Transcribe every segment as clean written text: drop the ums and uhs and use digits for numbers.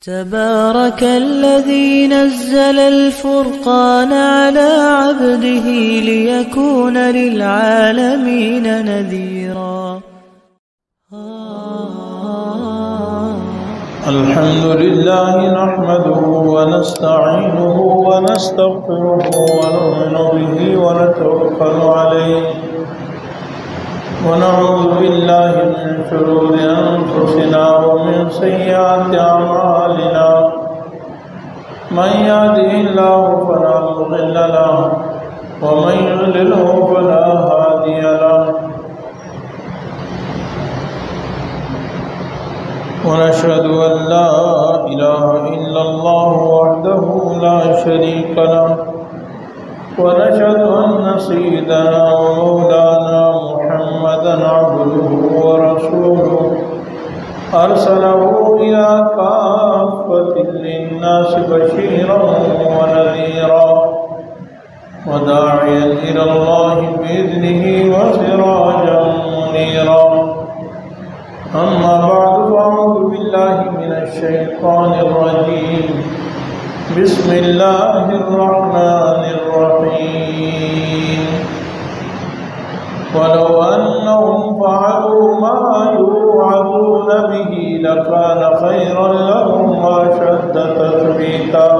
تبارك الذي نزل الفرقان على عبده ليكون للعالمين نذيرا. الحمد لله نحمده ونستعينه ونستغفره ونؤمن به ونتوكل عليه ونعوذ بالله من شرور أنفسنا ومن سيئات أعمالنا من يهده الله فلا مضل له ومن يضلله فلا هادي له ونشهد أن لا إله إلا الله وحده لا شريك له ونشهد أن سيدنا ومولانا محمدا عبده ورسوله أرسله إلى كافة للناس بشيرا ونذيرا وداعيا إلى الله بإذنه وسراجا منيرا. أما بعد فأعوذ بالله من الشيطان الرجيم. بسم الله الرحمن الرحيم. ولو أنهم فعلوا ما يوعظون به لكان خيرا لهم وأشد تثبيتا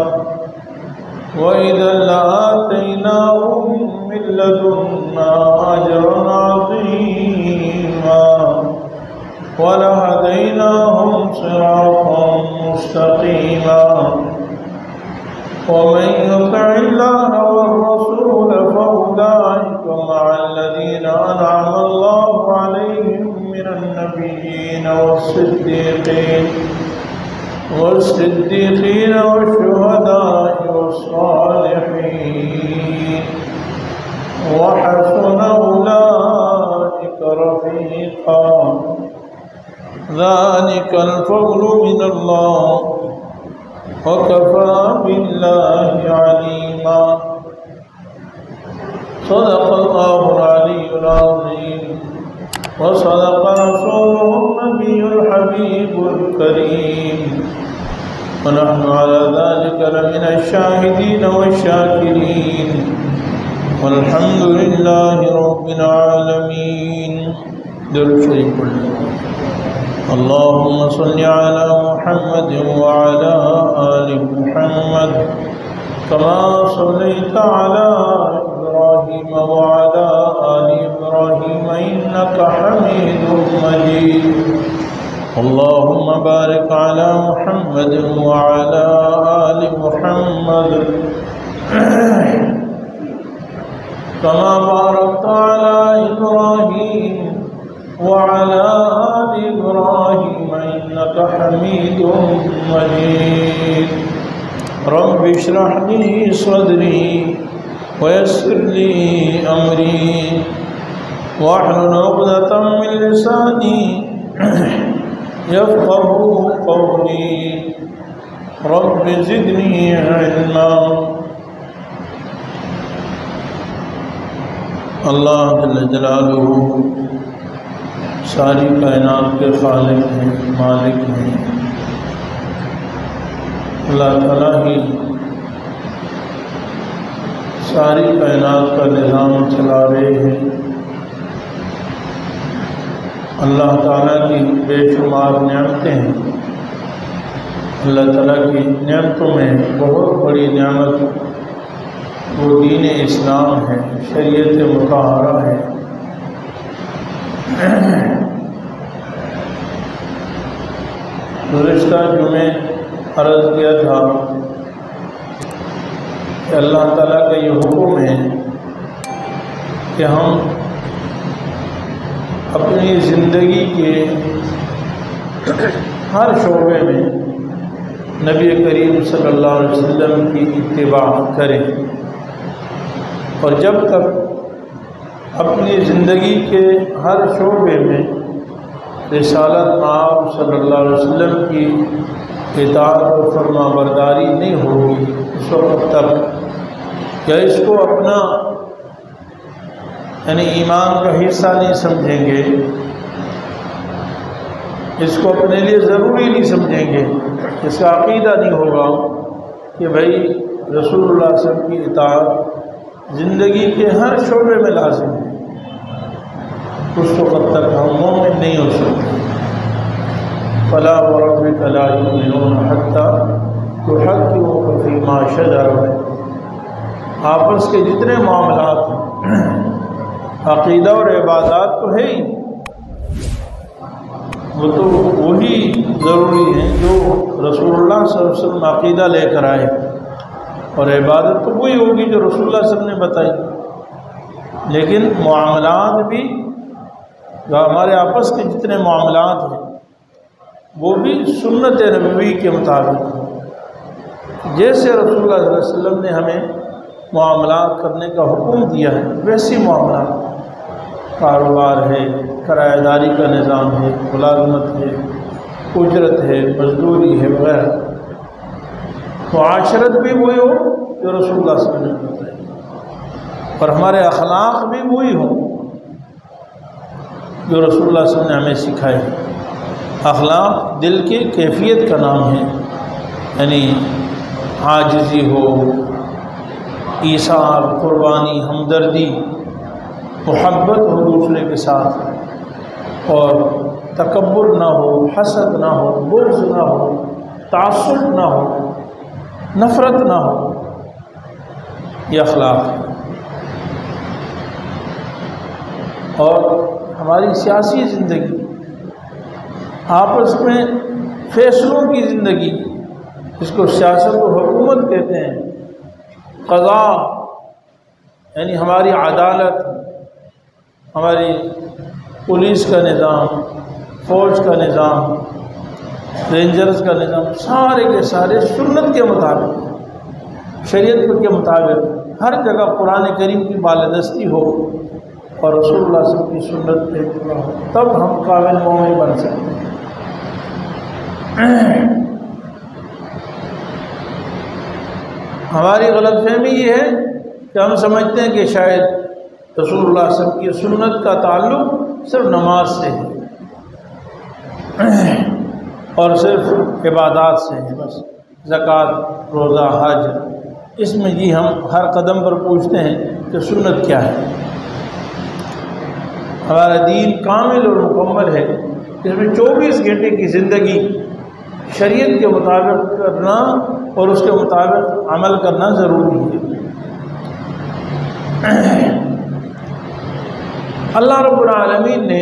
وإذا لآتيناهم من لدنا أجرا عظيما ولهديناهم صراطا مستقيما. ومن يطع الله والرسول فأولئك مع الذين أنعم الله عليهم من النبيين والصديقين والشهداء والصالحين وحسن أولئك رفيقا. ذلك الفضل من الله وكفى بالله عليما. صدق الله العلي العظيم وصدق رسوله النبي الحبيب الكريم ونحن على ذلك لمن الشاهدين والشاكرين والحمد لله رب العالمين. درود شریف اللهم صل على محمد وعلى آل محمد كما صليت على إبراهيم وعلى آل إبراهيم إنك حميد مجيد. اللهم بارك على محمد وعلى آل محمد كما باركت على إبراهيم وعلى آل إبراهيم إنك حميد مجيد. رب اشرح لي صدري ويسر لي أمري واحلل عقدة من لساني يفقه قولي. رب زدني علما. اللہ جل جلالہ ساری کائنات کے خالق ہیں، مالک ہیں. اللہ تعالیٰ ہی ساری کائنات کا نظام چلا رہے ہیں. اللہ تعالیٰ کی بے شمار نعمتیں ہیں. اللہ تعالیٰ کی نعمتوں میں بہت بڑی نعمت وہ دین اسلام ہے، شریعت مطہرہ ہے. گزشتہ جمعے عرض کیا تھا کہ اللہ تعالیٰ کا یہ حکم ہے کہ ہم اپنی زندگی کے ہر شعبے میں نبی کریم صلی اللہ علیہ وسلم کی اتباع کریں، اور جب تک اپنی زندگی کے ہر شعبے میں رسالت آپ صلی اللہ علیہ وسلم کی اطاعت و فرما برداری نہیں ہوگی، اس وقت تک یا اس کو اپنا یعنی ایمان کا حصہ نہیں سمجھیں گے، اس کو اپنے لیے ضروری نہیں سمجھیں گے، اس کا عقیدہ نہیں ہوگا کہ بھائی رسول اللہ صلی اللہ علیہ وسلم کی اطاعت زندگی کے ہر شعبے میں لازم ہے، اس وقت تک ہم مومن نہیں ہو سکتے۔ فَلَا وَرَبِّكَ لَا يُؤْمِنُونَ حَتَّىٰ يُحَكِّمُوكَ فِيمَا شَجَرَ بَيْنَهُمْ۔ آپس کے جتنے معاملات ہیں، عقیدہ اور عبادات تو ہے ہی، وہ تو وہی ضروری ہیں جو رسول اللہ صلی اللہ علیہ وسلم عقیدہ لے کر آئے، اور عبادت تو وہی ہوگی جو رسول اللہ صلی اللہ علیہ وسلم نے بتائی۔ لیکن معاملات بھی، جو ہمارے آپس کے جتنے معاملات ہیں، وہ بھی سنت نبوی کے مطابق، جیسے رسول اللہ صلی اللہ علیہ وسلم نے ہمیں معاملات کرنے کا حکم دیا ہے ویسی معاملات، کاروبار ہے، کرایہ داری کا نظام ہے، ملازمت ہے، اجرت ہے، مزدوری ہے وغیرہ، معاشرت بھی وہی ہو جو رسول اللہ صلی اللہ علیہ وسلم نے بتائی، اور ہمارے اخلاق بھی وہی ہوں جو رسول اللہ صلی اللہ علیہ وسلم نے ہمیں سکھائے۔ اخلاق دل کی کیفیت کا نام ہے، یعنی عاجزی ہو، ایثار، قربانی، ہمدردی، محبت ہو دوسرے کے ساتھ، اور تکبر نہ ہو، حسد نہ ہو، بغض نہ ہو، تعصب نہ ہو، نفرت نہ ہو، یہ اخلاق ہے۔ اور ہماری سیاسی زندگی، آپس میں فیصلوں کی زندگی، جس کو سیاست و حکومت کہتے ہیں، قضاء یعنی ہماری عدالت، ہماری پولیس کا نظام، فوج کا نظام، رینجرز کا نظام، سارے کے سارے سنت کے مطابق، شریعت کے مطابق، ہر جگہ قرآن کریم کی بالادستی ہو اور رسول اللہ صلی اللہ علیہ وسلم کی سنت پہ اتباع ہو، تب ہم کامل مومن بن سکتے ہیں۔ ہماری غلط فہمی یہ ہے کہ ہم سمجھتے ہیں کہ شاید رسول اللہ صلی اللہ علیہ وسلم کی سنت کا تعلق صرف نماز سے ہے اور صرف عبادات سے ہے، بس زکوٰۃ، روزہ، حج، اس میں جی ہم ہر قدم پر پوچھتے ہیں کہ سنت کیا ہے۔ ہمارا دین کامل اور مکمل ہے، اس میں 24 گھنٹے کی زندگی شریعت کے مطابق کرنا اور اس کے مطابق عمل کرنا ضروری ہے۔ اللہ رب العالمین نے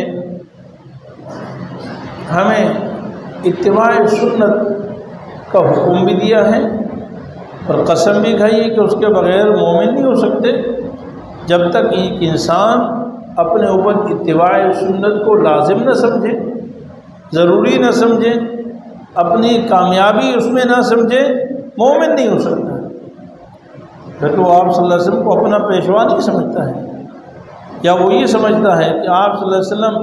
ہمیں اتباع سنت کا حکم بھی دیا ہے اور قسم بھی کھائی ہے کہ اس کے بغیر مومن نہیں ہو سکتے جب تک ایک انسان اپنے اوپر اتباع سنت کو لازم نہ سمجھے، ضروری نہ سمجھے، اپنی کامیابی اس میں نہ سمجھے، مومن نہیں ہو سکتا۔ پھر تو آپ صلی اللہ علیہ وسلم کو اپنا پیشوا نہیں سمجھتا ہے، یا وہ یہ سمجھتا ہے کہ آپ صلی اللہ علیہ وسلم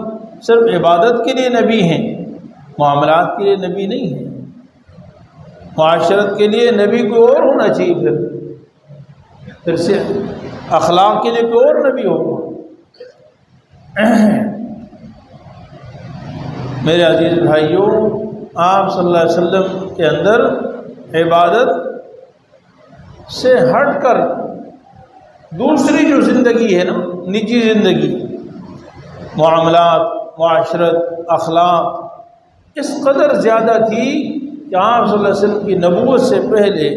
صرف عبادت کے لیے نبی ہیں، معاملات کے لیے نبی نہیں ہیں، معاشرت کے لیے نبی کوئی اور ہونا چاہیے، پھر سے اخلاق کے لیے کوئی اور نبی ہوگا۔ میرے عزیز بھائیوں، آپ صلی اللہ علیہ وسلم کے اندر عبادت سے ہٹ کر دوسری جو زندگی ہے نا، نجی زندگی، معاملات، معاشرت، اخلاق، اس قدر زیادہ تھی کہ آپ صلی اللہ علیہ وسلم کی نبوت سے پہلے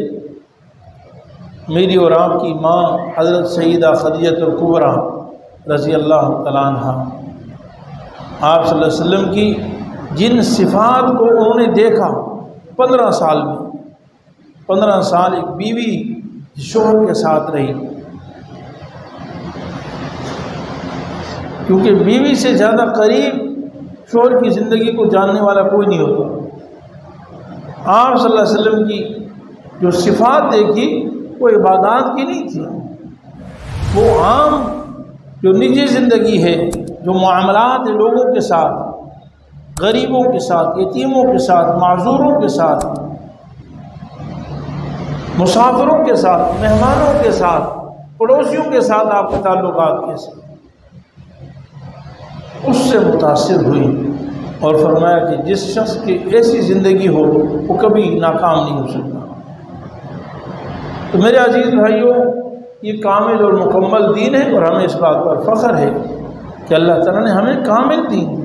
میری اور آپ کی ماں حضرت سیدہ خدیجہ الکبریٰ رضی اللہ تعالیٰ عنہ، آپ صلی اللہ علیہ وسلم کی جن صفات کو انہوں نے دیکھا 15 سال میں، 15 سال ایک بیوی شوہر کے ساتھ رہی، کیونکہ بیوی سے زیادہ قریب شوہر کی زندگی کو جاننے والا کوئی نہیں ہوتا۔ آپ صلی اللہ علیہ وسلم کی جو صفات دیکھی وہ عبادات کی نہیں تھی، وہ عام جو نجی زندگی ہے، جو معاملات ہیں لوگوں کے ساتھ، غریبوں کے ساتھ، یتیموں کے ساتھ، معذوروں کے ساتھ، مسافروں کے ساتھ، مہمانوں کے ساتھ، پڑوسیوں کے ساتھ آپ کے تعلقات کیسے، اس سے متاثر ہوئی، اور فرمایا کہ جس شخص کی ایسی زندگی ہو وہ کبھی ناکام نہیں ہو سکتا۔ تو میرے عزیز بھائیوں، یہ کامل اور مکمل دین ہے، اور ہمیں اس بات پر فخر ہے کہ اللہ تعالیٰ نے ہمیں کامل دین دی،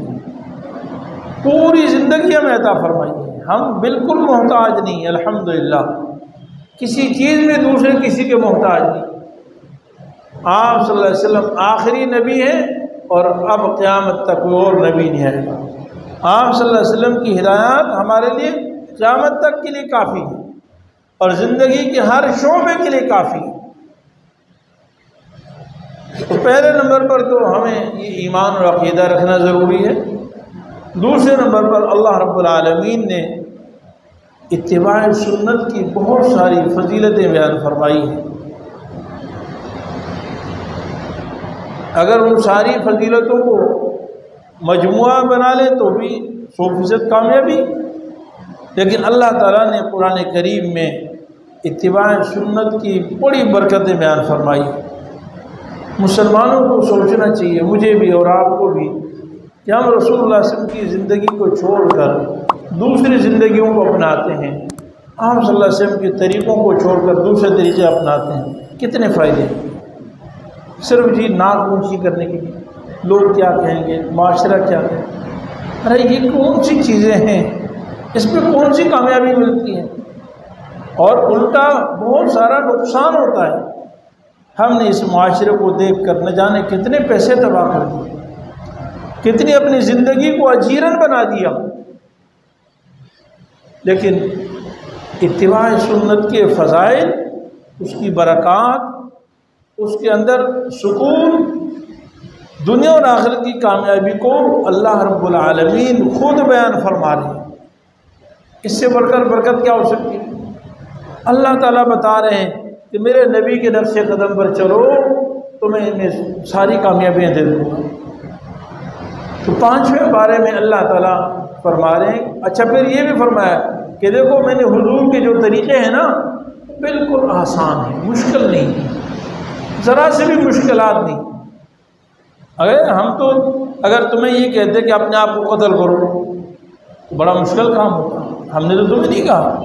پوری زندگی ہمیں عطا فرمائی ہے، ہم بالکل محتاج نہیں، الحمدللہ، کسی چیز میں دوسرے کسی کے محتاج نہیں۔ آپ صلی اللہ علیہ وسلم آخری نبی ہیں، اور اب قیامت تک وہ اور نبی نہیں آئے گا۔ آپ صلی اللہ علیہ وسلم کی ہدایات ہمارے لیے قیامت تک کے لیے کافی ہے، اور زندگی کے ہر شعبے کے لیے کافی ہے۔ تو پہلے نمبر پر تو ہمیں یہ ایمان اور عقیدہ رکھنا ضروری ہے۔ دوسرے نمبر پر اللہ رب العالمین نے اتباع سنت کی بہت ساری فضیلتیں بیان فرمائی ہیں۔ اگر ان ساری فضیلتوں کو مجموعہ بنا لیں تو بھی 100% کامیابی، لیکن اللہ تعالیٰ نے قرآن کریم میں اتباع سنت کی بڑی برکتیں بیان فرمائی۔ مسلمانوں کو سوچنا چاہیے، مجھے بھی اور آپ کو بھی، کہ ہم رسول اللہ صلی اللہ علیہ وسلم کی زندگی کو چھوڑ کر دوسری زندگیوں کو اپناتے ہیں، آپ صلی اللہ علیہ وسلم کے طریقوں کو چھوڑ کر دوسرے طریقے اپناتے ہیں، کتنے فائدے ہیں؟ صرف جی ناک اونچی کرنے کے لیے، لوگ کیا کہیں گے، معاشرہ کیا کہیں گے، ارے یہ کون سی چیزیں ہیں، اس پہ کون سی کامیابی ملتی ہے؟ اور الٹا بہت سارا نقصان ہوتا ہے۔ ہم نے اس معاشرے کو دیکھ کر نہ جانے کتنے پیسے تباہ کر دیے، کتنی اپنی زندگی کو اجیرن بنا دیا۔ لیکن اتباع سنت کے فضائل، اس کی برکات، اس کے اندر سکون، دنیا اور آخرت کی کامیابی کو اللہ رب العالمین خود بیان فرما رہے ہیں۔ اس سے بڑھ کر برکت کیا ہو سکتی ہے؟ اللہ تعالیٰ بتا رہے ہیں کہ میرے نبی کے نقش قدم پر چلو تو میں انہیں ساری کامیابیاں دے دوں گا۔ تو 5ویں بارے میں اللہ تعالیٰ فرما رہے ہیں۔ اچھا، پھر یہ بھی فرمایا کہ دیکھو میں نے حضور کے جو طریقے ہیں نا بالکل آسان ہیں، مشکل نہیں، ذرا سے بھی مشکلات نہیں۔ اگر تمہیں یہ کہتے کہ اپنے آپ کو قتل کرو تو بڑا مشکل کام ہوتا، ہم نے تو تمہیں نہیں کہا،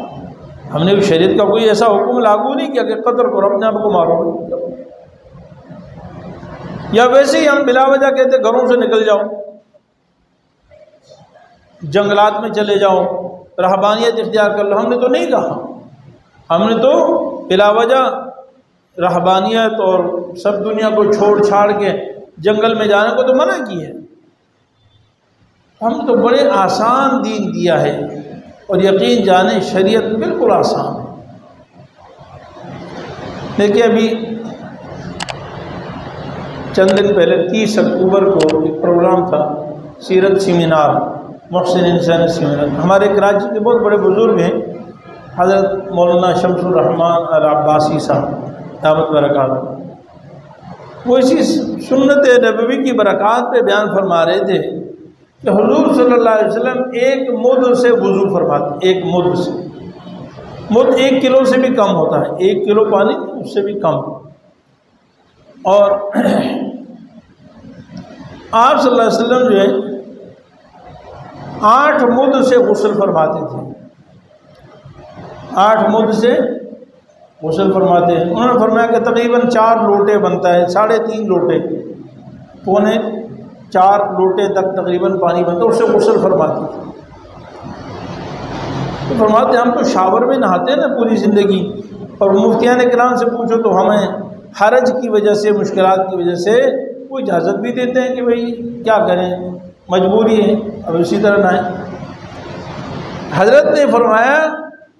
ہم نے شریعت کا کوئی ایسا حکم لاگو نہیں کیا کہ قتل کرو، اپنے آپ کو مارو، یا ویسے ہی ہم بلا وجہ کہتے گھروں سے نکل جاؤ، جنگلات میں چلے جاؤ، رہبانیت اختیار کر لو، ہم نے تو نہیں کہا۔ ہم نے تو بلا وجہ رہبانیت اور سب دنیا کو چھوڑ چھاڑ کے جنگل میں جانے کو تو منع کی ہے۔ ہم تو بڑے آسان دین دیا ہے، اور یقین جانے شریعت بالکل آسان ہے۔ دیکھیے ابھی چند دن پہلے 30 اکتوبر کو ایک پروگرام تھا، سیرت سیمینار، محسن انسان سیمینار۔ ہمارے کراچی کے بہت بڑے بزرگ ہیں، حضرت مولانا شمس الرحمان العباسی صاحب دعوت برکات، وہ اسی سنت نبوی کی برکات پہ بیان فرما رہے تھے کہ حضور صلی اللہ علیہ وسلم ایک مد سے وضو فرماتے، ایک مد سے، مد 1 کلو سے بھی کم ہوتا ہے، 1 کلو پانی اس سے بھی کم، اور آپ صلی اللہ علیہ وسلم جو ہے 8 مد سے غسل فرماتے تھے، 8 مد سے غسل فرماتے ہیں۔ انہوں نے فرمایا کہ تقریباً 4 لوٹے بنتا ہے، 3.5 لوٹے، 3.25-4 لوٹے تک تقریباً پانی بنتا ہے، اس سے غسل فرماتے تھے۔ تو فرماتے ہم تو شاور میں نہاتے ہیں نا پوری زندگی، اور مفتیان کرام سے پوچھو تو ہمیں حرج کی وجہ سے، مشکلات کی وجہ سے وہ اجازت بھی دیتے ہیں کہ بھئی کیا کریں، مجبوری ہے، اب اسی طرح نہائیں۔ حضرت نے فرمایا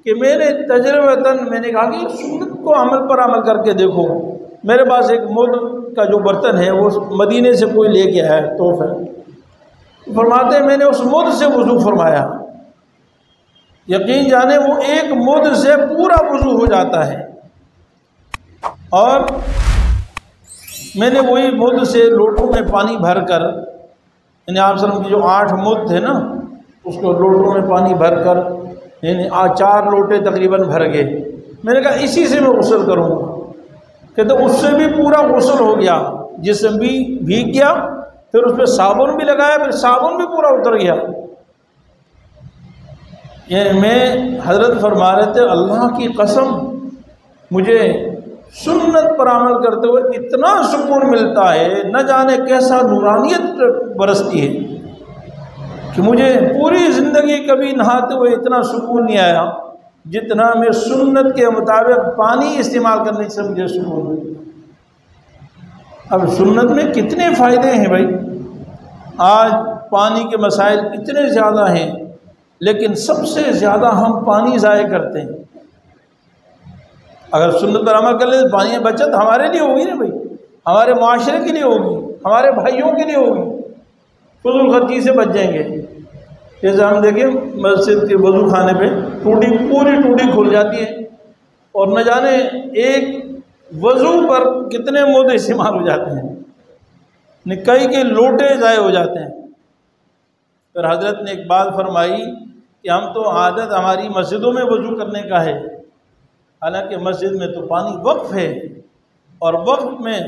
کہ میں نے تجربتاً میں نے کہا کہ سنت کو عمل پر عمل کر کے دیکھو، میرے پاس ایک مد کا جو برتن ہے وہ مدینے سے کوئی لے کے آیا ہے، تحفہ، فرماتے ہیں میں نے اس مد سے وضو فرمایا، یقین جانے وہ ایک مد سے پورا وضو ہو جاتا ہے، اور میں نے وہی مد سے لوٹوں میں پانی بھر کر، یعنی آپ صلی اللہ علیہ وسلم کی جو 8 مد تھے نا اس کو لوٹوں میں پانی بھر کر، یعنی 4 لوٹے تقریباً بھر گئے، میں نے کہا اسی سے میں غسل کروں گا، کہتے اس سے بھی پورا غسل ہو گیا، جسم بھی بھیگ گیا، پھر اس پہ صابن بھی لگایا، پھر صابن بھی پورا اتر گیا، یہ میں حضرت فرما رہے تھے اللہ کی قسم مجھے سنت پر عمل کرتے ہوئے اتنا سکون ملتا ہے، نہ جانے کیسا نورانیت برستی ہے کہ مجھے پوری زندگی کبھی نہاتے ہوئے اتنا سکون نہیں آیا جتنا میں سنت کے مطابق پانی استعمال کرنے سے مجھے سکون ملتا۔ اب سنت میں کتنے فائدے ہیں بھائی، آج پانی کے مسائل اتنے زیادہ ہیں لیکن سب سے زیادہ ہم پانی ضائع کرتے ہیں۔ اگر سنت پر عمل کر لیں تو پانی کی بچت ہمارے لیے ہوگی نا بھائی، ہمارے معاشرے کے لیے ہوگی، ہمارے بھائیوں کے لیے ہوگی، فضول خرچی سے بچ جائیں گے۔ جیسے ہم دیکھیں مسجد کے وضو خانے پہ پوری ٹوٹی کھل جاتی ہے اور نہ جانے ایک وضو پر کتنے مدے استعمال ہو جاتے ہیں، کئی کے لوٹے ضائع ہو جاتے ہیں۔ پھر حضرت نے ایک بات فرمائی کہ ہم تو عادت ہماری مسجدوں میں وضو کرنے کا ہے، حالانکہ مسجد میں تو پانی وقف ہے، اور وقف میں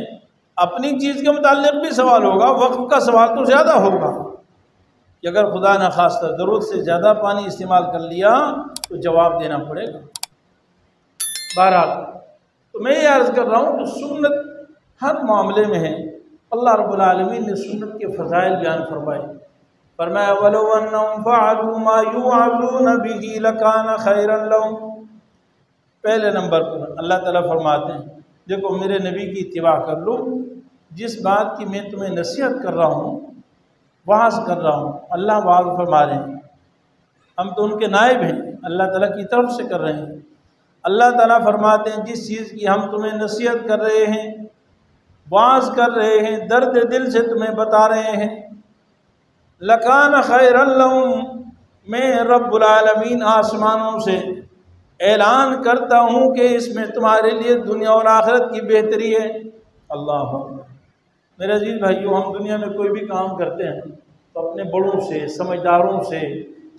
اپنی چیز کے متعلق بھی سوال ہوگا، وقف کا سوال تو زیادہ ہوگا کہ اگر خدا نخواستہ ضرورت سے زیادہ پانی استعمال کر لیا تو جواب دینا پڑے گا۔ بہرحال تو میں یہ عرض کر رہا ہوں کہ سنت ہر معاملے میں ہے۔ اللہ رب العالمین نے سنت کے فضائل بیان فرمائے، فرمایا وَلَوْ أَنَّهُمْ فَعَلُوا مَا يُوعَظُونَ بِهِ لَكَانَ خَيْرًا لَهُمْ۔ پہلے نمبر پر اللہ تعالیٰ فرماتے ہیں دیکھو میرے نبی کی اتباع کر لو، جس بات کی میں تمہیں نصیحت کر رہا ہوں، وعظ کر رہا ہوں، اللہ وعظ فرما رہے ہیں، ہم تو ان کے نائب ہیں، اللہ تعالیٰ کی طرف سے کر رہے ہیں۔ اللہ تعالیٰ فرماتے ہیں جس چیز کی ہم تمہیں نصیحت کر رہے ہیں، وعظ کر رہے ہیں، درد دل سے تمہیں بتا رہے ہیں، لَكَانَ خَيْرًا لَهُمْ، میں رب العالمین آسمانوں سے اعلان کرتا ہوں کہ اس میں تمہارے لیے دنیا اور آخرت کی بہتری ہے۔ اللہ اکبر۔ میرے عزیز بھائیو، ہم دنیا میں کوئی بھی کام کرتے ہیں تو اپنے بڑوں سے، سمجھداروں سے،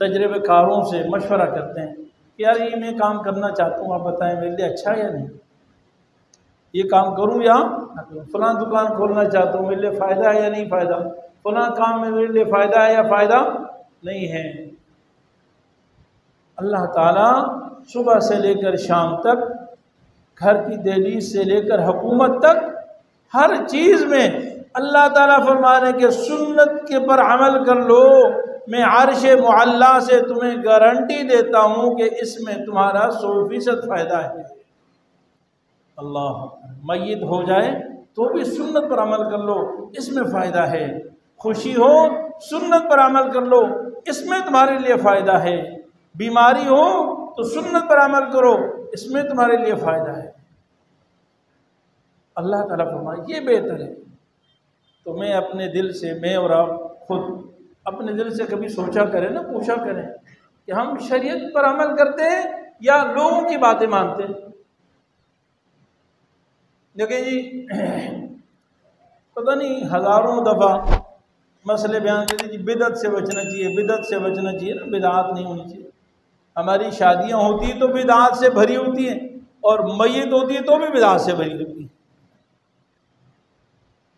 تجربے کاروں سے مشورہ کرتے ہیں کہ یار یہ میں کام کرنا چاہتا ہوں، آپ بتائیں میرے لیے اچھا ہے یا نہیں، یہ کام کروں یا نہ کروں، فلاں دکان کھولنا چاہتا ہوں، میرے لیے فائدہ ہے یا نہیں فائدہ، فلاں کام میں میرے لیے فائدہ ہے یا فائدہ نہیں ہے۔ اللہ تعالیٰ صبح سے لے کر شام تک، گھر کی دہلیز سے لے کر حکومت تک، ہر چیز میں اللہ تعالیٰ فرما رہے ہیں کہ سنت کے پر عمل کر لو، میں عرش معلیٰ سے تمہیں گارنٹی دیتا ہوں کہ اس میں تمہارا 100% فائدہ ہے۔ اللہ میت ہو جائے تو بھی سنت پر عمل کر لو، اس میں فائدہ ہے، خوشی ہو سنت پر عمل کر لو، اس میں تمہارے لیے فائدہ ہے، بیماری ہو تو سنت پر عمل کرو، اس میں تمہارے لیے فائدہ ہے۔ اللہ تعالیٰ فرمائے یہ بہتر ہے۔ تو میں اپنے دل سے، میں اور آپ خود اپنے دل سے کبھی سوچا کریں نا، پوچھا کریں کہ ہم شریعت پر عمل کرتے ہیں یا لوگوں کی باتیں مانتے ہیں۔ دیکھیں جی، پتہ نہیں ہزاروں دفعہ مسئلے بیان کرتے جی بدعت سے بچنا چاہیے، بدعت سے بچنا چاہیے نا، بدعات نہیں ہونی چاہیے۔ ہماری شادیاں ہوتی ہیں تو بدعات سے بھری ہوتی ہیں، اور میت ہوتی ہے تو بھی بدعات سے بھری ہوتی ہے۔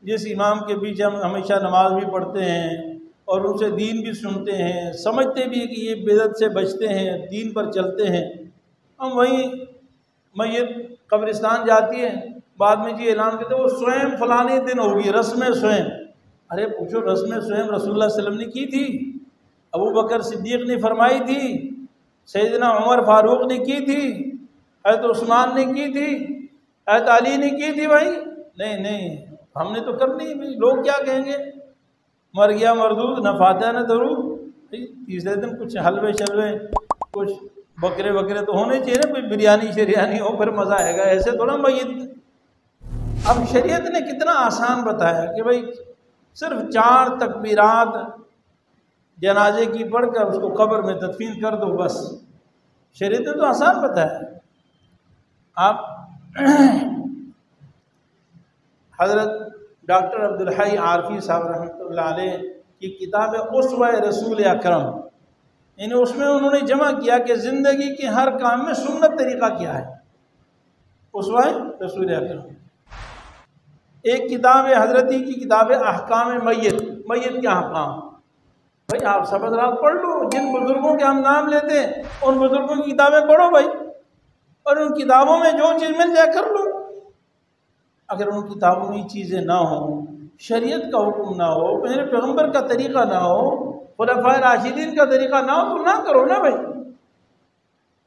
جس امام کے پیچھے ہم ہمیشہ نماز بھی پڑھتے ہیں اور ان سے دین بھی سنتے ہیں، سمجھتے بھی کہ یہ بدعت سے بچتے ہیں، دین پر چلتے ہیں، ہم وہیں میت قبرستان جاتی ہے، بعد میں جی اعلان کرتے وہ سوئم فلانے دن ہوگی رسم سوئم۔ ارے پوچھو رسم سوئم رسول اللہ صلی اللہ علیہ وسلم نے کی تھی، ابو بکر صدیق نے فرمائی تھی، سیدنا عمر فاروق نے کی تھی، حضرت عثمان نے کی تھی، حضرت علی نے کی تھی؟ بھائی نہیں، ہم نے تو کرنی ہے بھائی، لوگ کیا کہیں گے، مر گیا مردود، نہ فاتحہ نہ درود۔ تیسرے دن کچھ حلوے شلوے، کچھ بکرے وکرے تو ہونے چاہیے نا، کوئی بریانی شریانی ہو پھر مزہ آئے گا، ایسے تھوڑا میت۔ اب شریعت نے کتنا آسان بتایا کہ بھائی صرف 4 تکبیرات جنازے کی پڑھ کر اس کو قبر میں تدفین کر دو، بس۔ شریعت نے تو آسان بتایا۔ آپ حضرت ڈاکٹر عبدالحی عارفی صاحب رحمۃ اللہ علیہ کی کتاب اسوہ رسول اکرم، یعنی اس میں انہوں نے جمع کیا کہ زندگی کے ہر کام میں سنت طریقہ کیا ہے، اسوہ رسول اکرم۔ ایک کتاب ہے حضرتی کی کتاب ہے احکام میت کے احکام، بھائی آپ سب حضرات پڑھ لو، جن بزرگوں کے ہم نام لیتے ہیں ان بزرگوں کی کتابیں پڑھو بھائی، اور ان کتابوں میں جو چیز مل جائے کر لو۔ اگر ان کتابوں میں چیزیں نہ ہوں، شریعت کا حکم نہ ہو، میرے پیغمبر کا طریقہ نہ ہو، خلفائے راشدین کا طریقہ نہ ہو تو نہ کرو نا بھائی۔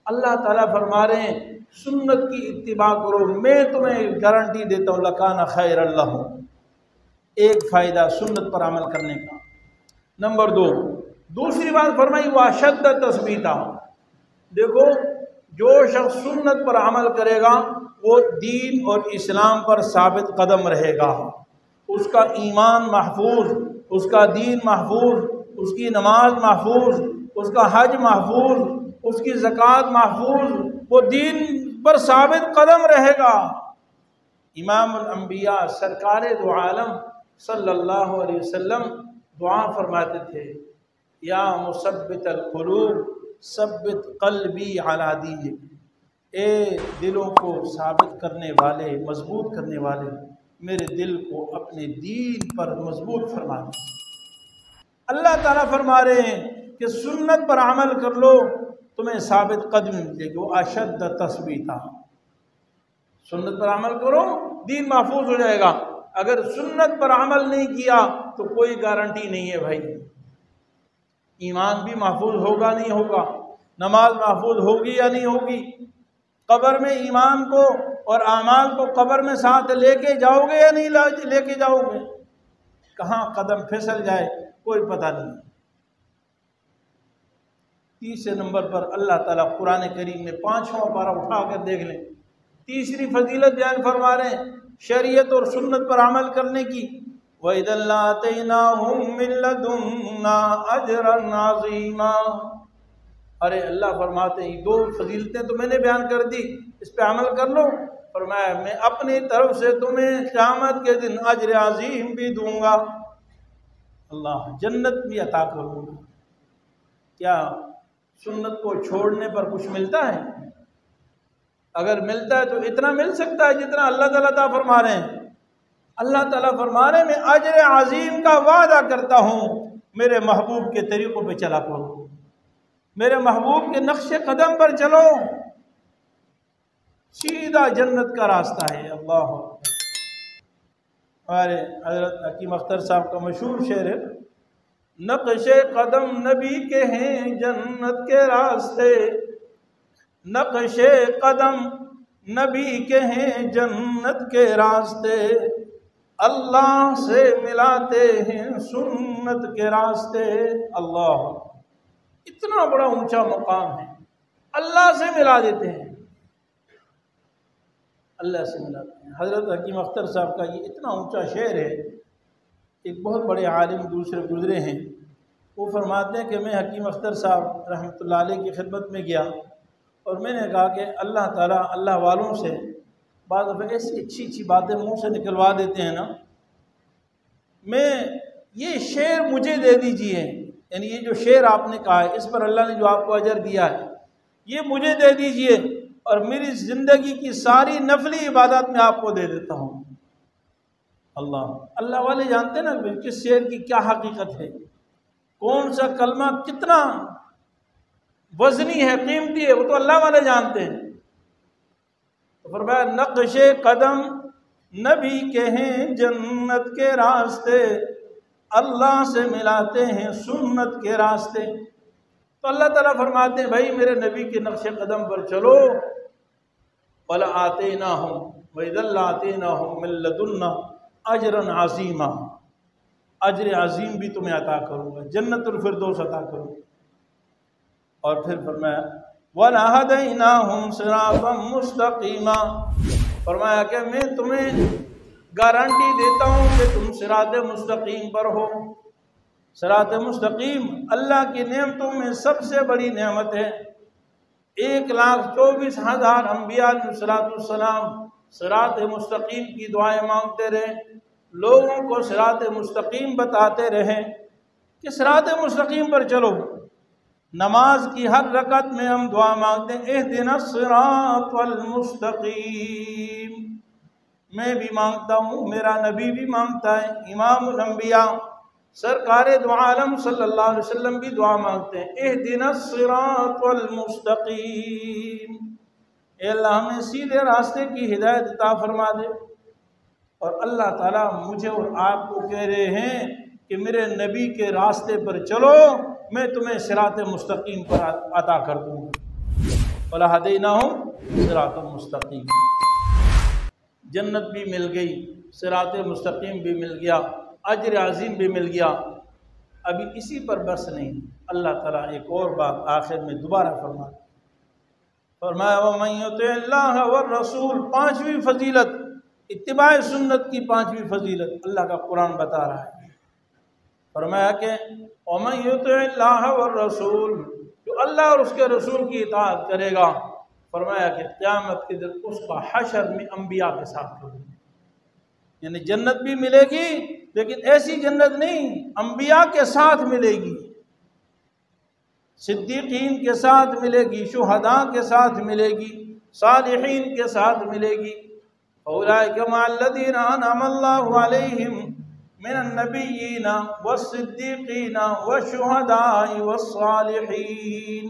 اللہ تعالیٰ فرما رہے ہیں سنت کی اتباع کرو، میں تمہیں گارنٹی دیتا ہوں لکان خیر اللہ۔ ایک فائدہ سنت پر عمل کرنے کا۔ نمبر 2، دوسری بات فرمائی واشد تثبیتا، دیکھو جو شخص سنت پر عمل کرے گا وہ دین اور اسلام پر ثابت قدم رہے گا، اس کا ایمان محفوظ، اس کا دین محفوظ، اس کی نماز محفوظ، اس کا حج محفوظ، اس کی زکوٰۃ محفوظ، وہ دین پر ثابت قدم رہے گا۔ امام الانبیاء سرکار دو عالم صلی اللہ علیہ وسلم دعا فرماتے تھے، یا مثبت القلوب ثبت قلبی علی دینک، اے دلوں کو ثابت کرنے والے، مضبوط کرنے والے، میرے دل کو اپنے دین پر مضبوط فرما دے۔ اللہ تعالیٰ فرما رہے ہیں کہ سنت پر عمل کر لو تمہیں ثابت قدم ملے گی، وہ اشد تثبیتا، سنت پر عمل کرو دین محفوظ ہو جائے گا۔ اگر سنت پر عمل نہیں کیا تو کوئی گارنٹی نہیں ہے بھائی، ایمان بھی محفوظ ہوگا نہیں ہوگا، نماز محفوظ ہوگی یا نہیں ہوگی، قبر میں ایمان کو اور اعمال کو قبر میں ساتھ لے کے جاؤ گے یا نہیں لے کے جاؤ گے، کہاں قدم پھسل جائے کوئی پتہ نہیں۔ تیسرے نمبر پر اللہ تعالیٰ قرآن کریم میں 5واں پارہ اٹھا کر دیکھ لیں، تیسری فضیلت بیان فرما رہے ہیں شریعت اور سنت پر عمل کرنے کی۔ وَإِذَا لَآتَيْنَاهُم مِّن لَّدُنَّا أَجْرًا عَظِيمًا، ارے اللہ فرماتے ہیں 2 فضیلتیں تو میں نے بیان کر دی، اس پہ عمل کر لو، فرمایا میں اپنی طرف سے تمہیں قیامت کے دن اجر عظیم بھی دوں گا، اللہ جنت بھی عطا کروں گا۔ کیا سنت کو چھوڑنے پر کچھ ملتا ہے؟ اگر ملتا ہے تو اتنا مل سکتا ہے جتنا اللہ تعالیٰ تعالیٰ فرما رہے ہیں۔ اللہ تعالیٰ فرما رہے ہیں میں اجر عظیم کا وعدہ کرتا ہوں، میرے محبوب کے طریقوں پہ چلا کرو، میرے محبوب کے نقش قدم پر چلو، سیدھا جنت کا راستہ ہے۔ اللہ، ہمارے حضرت حکیم اختر صاحب کا مشہور شعر ہے، نقش قدم نبی کے ہیں جنت کے راستے، نقش قدم نبی کے ہیں جنت کے راستے، اللہ سے ملاتے ہیں سنت کے راستے۔ اللہ، اتنا بڑا اونچا مقام ہے، اللہ سے ملا دیتے ہیں، اللہ سے ملاتے ہیں۔ حضرت حکیم اختر صاحب کا یہ اتنا اونچا شعر ہے، ایک بہت بڑے عالم دوسرے گزرے ہیں، وہ فرماتے ہیں کہ میں حکیم اختر صاحب رحمۃ اللہ علیہ کی خدمت میں گیا اور میں نے کہا کہ اللہ تعالیٰ اللہ والوں سے بعض دفعہ ایسی اچھی اچھی باتیں منہ سے نکلوا دیتے ہیں نا، میں یہ شعر مجھے دے دیجیے، یعنی یہ جو شعر آپ نے کہا ہے اس پر اللہ نے جو آپ کو اجر دیا ہے یہ مجھے دے دیجیے، اور میری زندگی کی ساری نفلی عبادات میں آپ کو دے دیتا ہوں۔ اللہ والے جانتے ہیں نا کس شعر کی کیا حقیقت ہے، کون سا کلمہ کتنا وزنی ہے، قیمتی ہے، وہ تو اللہ والے جانتے ہیں۔ تو فرمایا نقش قدم نبی کے ہیں جنت کے راستے، اللہ سے ملاتے ہیں سنت کے راستے۔ تو اللہ تعالیٰ فرماتے ہیں بھائی میرے نبی کے نقش قدم پر چلو، وَلَآتَيْنَاهُمْ وَإِذًا لَآتَيْنَاهُمْ مِن لَّدُنَّا أَجْرًا عَظِيمًا، اجر عظیم بھی تمہیں عطا کروں گا، جنت الفردوس عطا کروں گا۔ اور پھر فرمایا وَلَهَدَيْنَاهُمْ صِرَاطًا مُسْتَقِيمًا، فرمایا کہ میں تمہیں گارنٹی دیتا ہوں کہ تم صراط مستقیم پر ہو۔ صراط مستقیم اللہ کی نعمتوں میں سب سے بڑی نعمت ہے۔ 1,24,000 انبیاء علیہ السلام صراط مستقیم کی دعائیں مانگتے رہے، لوگوں کو صراط مستقیم بتاتے رہے کہ صراط مستقیم پر چلو۔ نماز کی ہر رکعت میں ہم دعا مانگتے ہیں اہدنا الصراط المستقیم، میں بھی مانگتا ہوں، میرا نبی بھی مانگتا ہے، امام الانبیاء سرکار دو عالم صلی اللہ علیہ وسلم بھی دعا مانگتے ہیں، اہدنا الصراط المستقیم، اے اللہ ہمیں سیدھے راستے کی ہدایت عطا فرما دے۔ اور اللہ تعالیٰ مجھے اور آپ کو کہہ رہے ہیں کہ میرے نبی کے راستے پر چلو، میں تمہیں صراط مستقیم پر عطا کر دوں گا۔ وَلَهَدَيْنَاهُمْ صِرَاطًا مُسْتَقِيمًا، جنت بھی مل گئی، صراط مستقیم بھی مل گیا، اجر عظیم بھی مل گیا۔ ابھی اسی پر بس نہیں، اللہ تعالیٰ ایک اور بات آخر میں دوبارہ فرمایا وَمَن يُطِعِ اللَّهَ وَالرَّسُولَ، پانچویں فضیلت، اتباع سنت کی پانچویں فضیلت اللہ کا قرآن بتا رہا ہے۔ فرمایا کہ وَمَن يُطِعِ اللَّهَ وَالرَّسُولَ، جو اللہ اور اس کے رسول کی اطاعت کرے گا، فرمایا کہ قیامت کے دن اس کا حشر میں انبیاء کے ساتھ ہوگا، یعنی جنت بھی ملے گی لیکن ایسی جنت نہیں، انبیاء کے ساتھ ملے گی، صدیقین کے ساتھ ملے گی، شہداء کے ساتھ ملے گی، صالحین کے ساتھ ملے گی۔ أولئك مع الذين أنعم الله عليهم من النبيين والصديقين والشهداء والصالحين،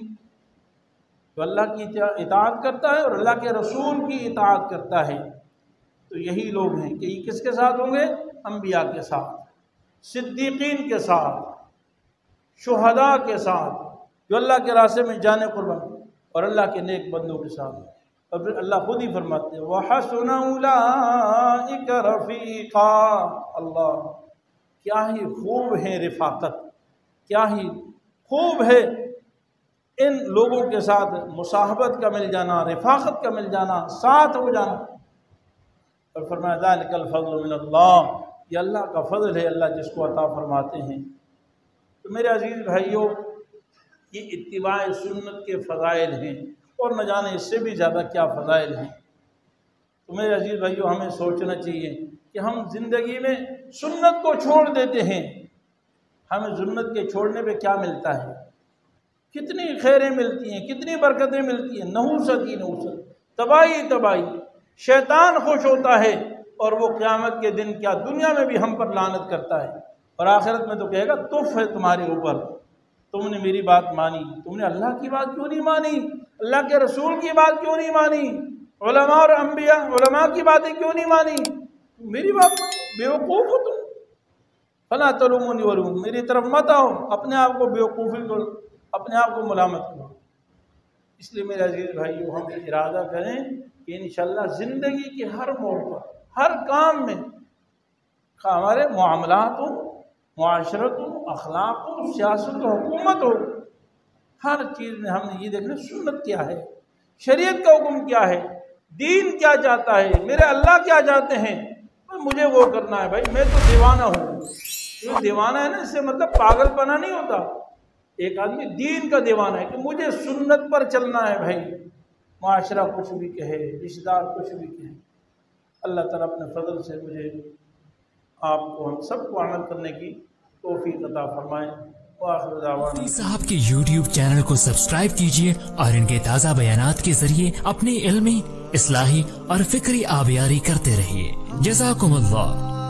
جو اللہ کی اطاعت کرتا ہے اور اللہ کے رسول کی اطاعت کرتا ہے تو یہی لوگ ہیں کہ یہ کس کے ساتھ ہوں گے؟ انبیاء کے ساتھ، صدیقین کے ساتھ، شہداء کے ساتھ، جو اللہ کے راستے میں جانے قربان، اور اللہ کے نیک بندوں کے ساتھ۔ اور پھر اللہ خود ہی فرماتے ہیں وَحَسُنَ أُولَئِكَ رَفِيقًا، اللہ کیا ہی خوب ہے رفاقت، کیا ہی خوب ہے ان لوگوں کے ساتھ مصاحبت کا مل جانا، رفاقت کا مل جانا، ساتھ ہو جانا۔ اور فرمایا ذَلِكَ الْفَضْلُ مِنَ اللَّهِ، یہ اللہ کا فضل ہے، اللہ جس کو عطا فرماتے ہیں۔ تو میرے عزیز بھائیوں، یہ اتباع سنت کے فضائل ہیں، اور نہ جانے اس سے بھی زیادہ کیا فضائل ہیں۔ تو میرے عزیز بھائیوں، ہمیں سوچنا چاہیے کہ ہم زندگی میں سنت کو چھوڑ دیتے ہیں، ہمیں سنت کے چھوڑنے پہ کیا ملتا ہے؟ کتنی خیریں ملتی ہیں، کتنی برکتیں ملتی ہیں، نحوست ہی نحوست، تباہی تباہی، شیطان خوش ہوتا ہے اور وہ قیامت کے دن کیا دنیا میں بھی ہم پر لعنت کرتا ہے، اور آخرت میں تو کہے گا تف ہے تمہارے اوپر، تم نے میری بات مانی، تم نے اللہ کی بات کیوں نہیں مانی، اللہ کے رسول کی بات کیوں نہیں مانی، علماء اور انبیاء علماء کی باتیں کیوں نہیں مانی، میری بات بے وقوف ہو تم، فلا تلومونی ولوموا، میری طرف مت آؤ، اپنے آپ کو بے وقوفی کرو، اپنے آپ کو ملامت کرو۔ اس لیے میرے عزیز بھائیو، ہم ارادہ کریں کہ انشاءاللہ زندگی کے ہر موڑ پر، ہر کام میں، ہمارے معاملات ہو، معاشرت ہو، اخلاق ہو، سیاست ہو، حکومت ہو، ہر چیز میں ہم نے یہ دیکھنا سنت کیا ہے، شریعت کا حکم کیا ہے، دین کیا چاہتا ہے، میرے اللہ کیا چاہتے ہیں، مجھے وہ کرنا ہے۔ بھائی میں تو دیوانہ ہوں، جو دیوانہ ہے نا، اس سے مطلب پاگل پنا نہیں ہوتا، ایک آدمی دین کا دیوانہ ہے کہ مجھے سنت پر چلنا ہے۔ بھائی معاشرہ کچھ بھی کہے، رشتہ دار کچھ بھی کہے، اللہ تعالیٰ اپنے فضل سے مجھے آپ کو ہم سب کو عمل کرنے کی توفیق عطا فرمائے۔ مفتی صاحب کے YouTube چینل کو سبسکرائب کیجئے اور ان کے تازہ بیانات کے ذریعے اپنی علمی، اصلاحی اور فکری آبیاری کرتے رہیے۔ جزاکم اللہ۔